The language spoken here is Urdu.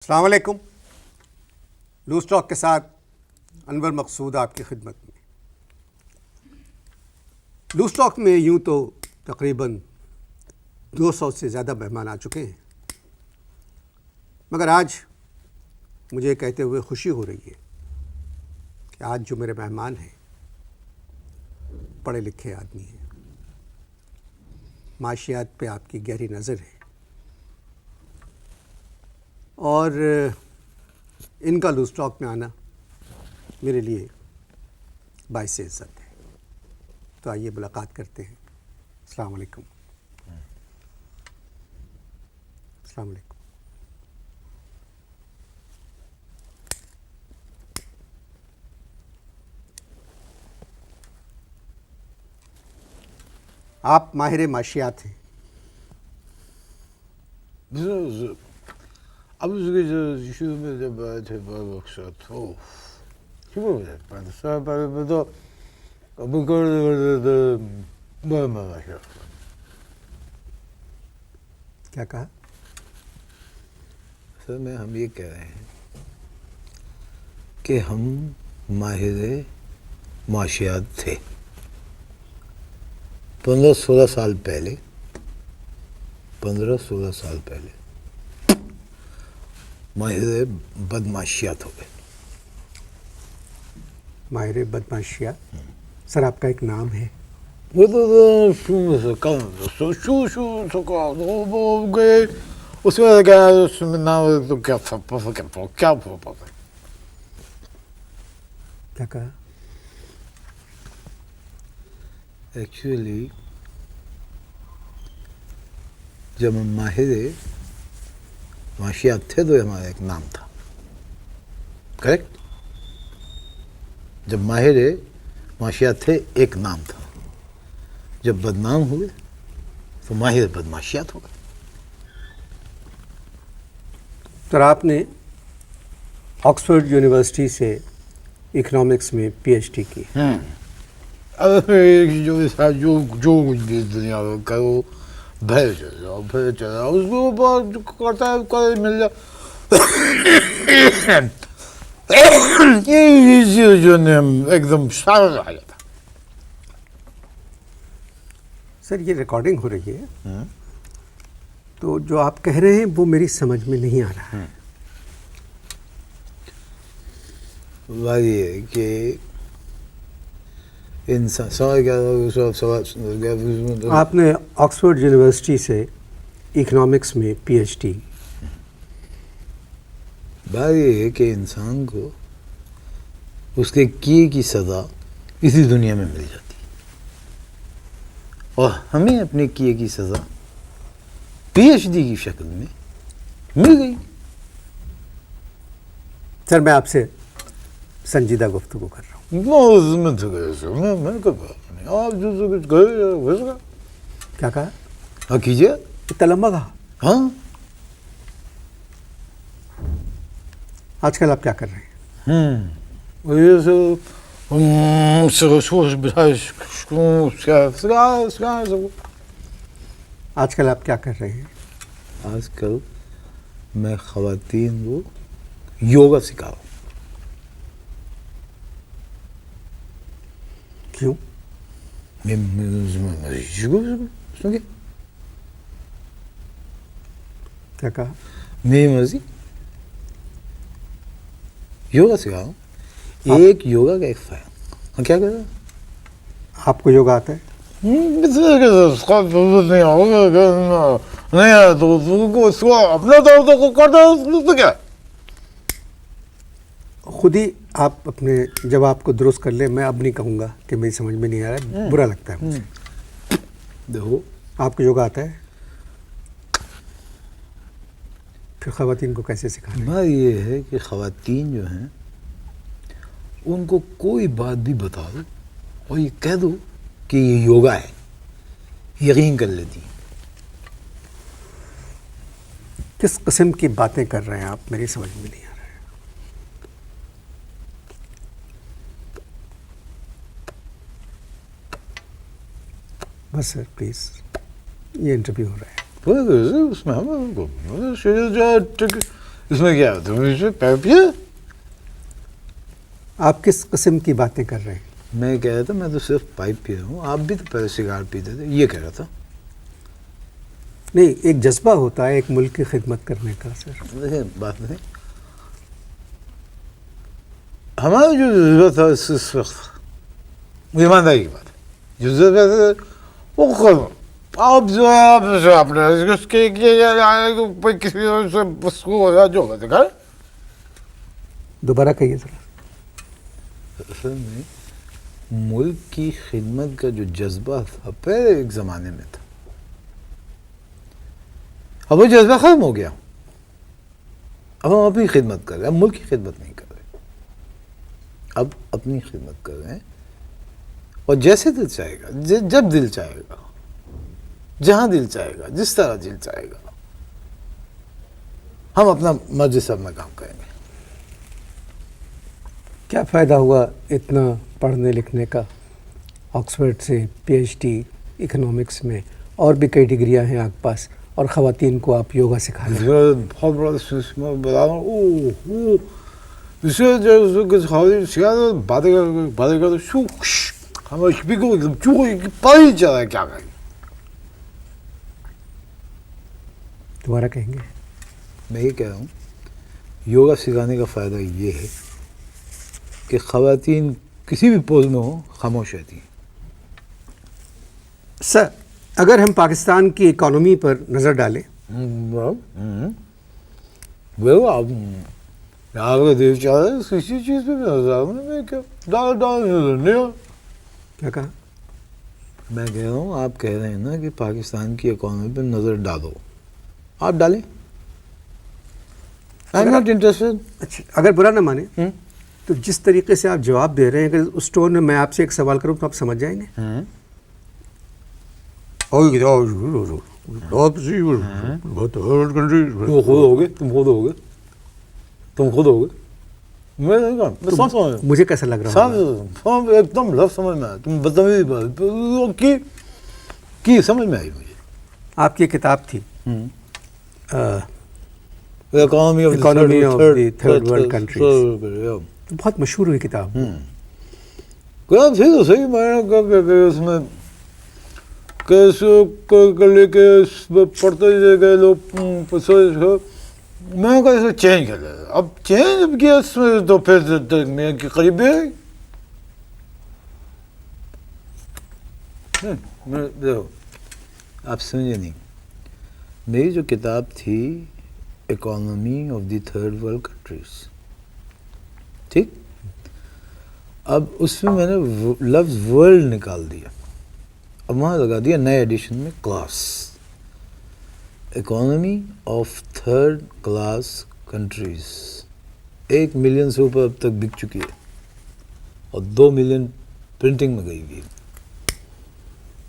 السلام علیکم. لوز ٹاک کے ساتھ انور مقصود آپ کی خدمت میں. لوز ٹاک میں یوں تو تقریباً 200 سے زیادہ مہمان آ چکے ہیں، مگر آج مجھے کہتے ہوئے خوشی ہو رہی ہے کہ آج جو میرے مہمان ہیں پڑھے لکھے آدمی ہیں، معاشیات پہ آپ کی گہری نظر ہے، اور ان کا لوز ٹاک میں آنا میرے لیے باعث عزت ہے. تو آئیے ملاقات کرتے ہیں. السلام علیکم. السلام علیکم. آپ ماہر معاشیات ہیں. اب شروع میں جب آئے تھے ورکشاپ تو شروع میں پہلے تو ابھی کیا کہا؟ سر میں ہم یہ کہہ رہے ہیں کہ ہم ماہر معاشیات تھے 15-16 سال پہلے. 15-16 سال پہلے ماہر بدمعاشیات ہو گئے. ماہر بدمعاشیات. سر آپ کا ایک نام ہے. وہ تو شو گئے اس میں کیا اس میں نام تو کیا تھا کیا کیا کہا؟ ایکچولی جب ہم ماہر معاشیات تھے تو ہمارا ایک نام تھا. کریکٹ؟ جب ماہر معاشیات تھے ایک نام تھا. جب بدنام ہوئے تو ماہر بدمعاشیات ہو گئے. سر آپ نے آکسفورڈ یونیورسٹی سے اکنامکس میں پی ایچ ڈی کی. جو کچھ بھی دنیا میں کرو بھر چلا اس کو بعد کرتا ہے مل جائے جو ایک دم سارا آ جاتا. سر یہ ریکارڈنگ ہو رہی ہے تو جو آپ کہہ رہے ہیں وہ میری سمجھ میں نہیں آ رہا ہے. بات یہ ہے کہ انسان سوال آپ نے آکسفورڈ یونیورسٹی سے اکنامکس میں پی ایچ ڈی. بات یہ ہے کہ انسان کو اس کے کیے کی سزا اسی دنیا میں مل جاتی ہے اور ہمیں اپنے کیے کی سزا پی ایچ ڈی کی شکل میں مل گئی. سر میں آپ سے سنجیدہ گفتگو کر رہا ہوں. آپ جو کچھ کہے کیا کہا؟ ہاں کیجیے. اتنا لمبا کہا. ہاں آج کل آپ کیا کر رہے ہیں؟ آج کل آپ کیا کر رہے ہیں؟ آج کل میں خواتین کو یوگا سکھا رہا ہوں. کیوں؟ کیا کہا؟ میری مرضی. یوگا سکھا رہا ہوں. ایک یوگا کا ایک فائدہ. کیا کر رہا ہے؟ آپ کو یوگا آتا ہے؟ نہیں اپنا تو کرتا کیا خود ہی آپ اپنے جواب کو درست کر لیں. میں اب نہیں کہوں گا کہ میری سمجھ میں نہیں آ رہا ہے، برا لگتا ہے مجھے. دیکھو آپ کو یوگا آتا ہے، پھر خواتین کو کیسے سکھانا ہے؟ بات یہ ہے کہ خواتین جو ہیں ان کو کوئی بات بھی بتا دو اور یہ کہہ دو کہ یہ یوگا ہے، یقین کر لیتی ہیں. کس قسم کی باتیں کر رہے ہیں آپ؟ میری سمجھ میں نہیں آ رہا ہے. بس سر پلیز، یہ انٹرویو ہو رہا ہے. اس میں اس میں کیا ہوتا ہے؟ آپ کس قسم کی باتیں کر رہے ہیں؟ میں کہہ رہا تھا میں تو صرف پائپ پی رہا ہوں، آپ بھی تو پہلے سگار پیتے تھے، یہ کہہ رہا تھا. نہیں، ایک جذبہ ہوتا ہے ایک ملک کی خدمت کرنے کا سر. دیکھیں بات نہیں، ہمارا جو جذبہ تھا اس وقت ایمانداری کی بات ہے، جو جذبہ تھا وہ خود آپ جو ہے آپ نے اس کے کسی سے اس کو جو ہوگا دیکھا. دوبارہ کہیے ذرا. اصل میں ملک کی خدمت کا جو جذبہ تھا پہلے ایک زمانے میں تھا، اب وہ جذبہ ختم ہو گیا. اب ہم اپنی خدمت کر رہے ہیں، اب ملک کی خدمت نہیں کر رہے، اب اپنی خدمت کر رہے ہیں. اور جیسے دل چاہے گا، جب دل چاہے گا، جہاں دل چاہے گا، جس طرح دل چاہے گا، ہم اپنا مرضی سے اپنا کام کریں گے. کیا فائدہ ہوا اتنا پڑھنے لکھنے کا؟ آکسفورڈ سے پی ایچ ڈی اکنامکس میں، اور بھی کئی ڈگریاں ہیں آپ کے پاس، اور خواتین کو آپ یوگا سکھا رہے ہیں. بہت بڑا میں بتا رہا ہوں، اسے جو باتیں کر ہمیں اسپیکر ایک دم پتہ ہی چل رہا ہے کیا کریں. دوبارہ کہیں گے. میں یہ کہہ رہا ہوں یوگا سکھانے کا فائدہ یہ ہے کہ خواتین کسی بھی پوز میں ہوں خاموش رہتی ہیں. سر، اگر ہم پاکستان کی اکانومی پر نظر ڈالیں، آپ کا دیش چاہ رہا ہے کسی چیز پہ میں کیا کیا کہا؟ میں کہہ رہا ہوں آپ کہہ رہے ہیں نا کہ پاکستان کی اکانومی پہ نظر ڈالو، آپ ڈالیں. I am not interested. اچھا، اگر برا نہ مانیں تو جس طریقے سے آپ جواب دے رہے ہیں، اگر اس ٹون میں آپ سے ایک سوال کروں تو آپ سمجھ جائیں گے. تم خود ہو گے. میں نہیں کہا، مجھے کیسا لگ رہا ہے؟ ایک دم لفظ سمجھ میں آیا. تم بدتمیزی کی سمجھ میں آئی مجھے. آپ کی کتاب تھی economy of the third world countries, بہت مشہور ہوئی کتاب. تو صحیح میں اس میں کیسے لے کے پڑھتے گئے لوگ، میں کہا اسے چینج کر لیا. اب چینج اب کیا اس میں تو پھر میں قریب بھی دیکھو آپ سمجھے نہیں. میری جو کتاب تھی economy of the third world countries, ٹھیک، اب اس میں نے لفظ ورلڈ نکال دیا، اب وہاں لگا دیا نئے ایڈیشن میں class. Economy of third class countries 1 million سے اوپر اب تک بک چکی ہے، اور 2 ملین پرنٹنگ میں گئی ہوئی ہے.